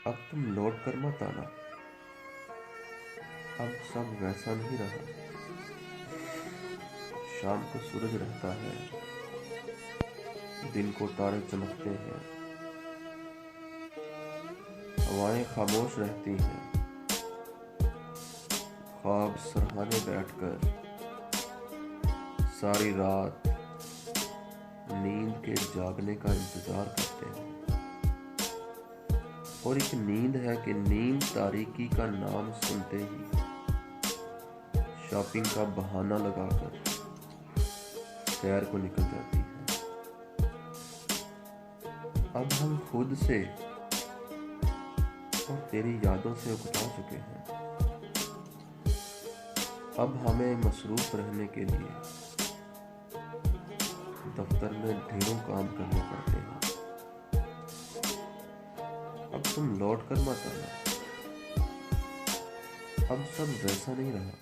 अब तुम लौट कर मत आना। अब सब वैसा नहीं रहा। शाम को सूरज रहता है, दिन को तारे चमकते हैं, हवाएं खामोश रहती हैं। ख्वाब सरहाने बैठकर सारी रात नींद के जागने का इंतजार करते हैं। और एक नींद है कि नींद तारीकी का नाम सुनते ही शॉपिंग का बहाना लगाकर सैर को निकल जाती है। अब हम खुद से और तेरी यादों से उकता चुके हैं। अब हमें मसरूफ रहने के लिए दफ्तर में ढेरों काम करने पड़ते हैं। अब तुम लौट कर मत आना। अब सब वैसा नहीं रहा।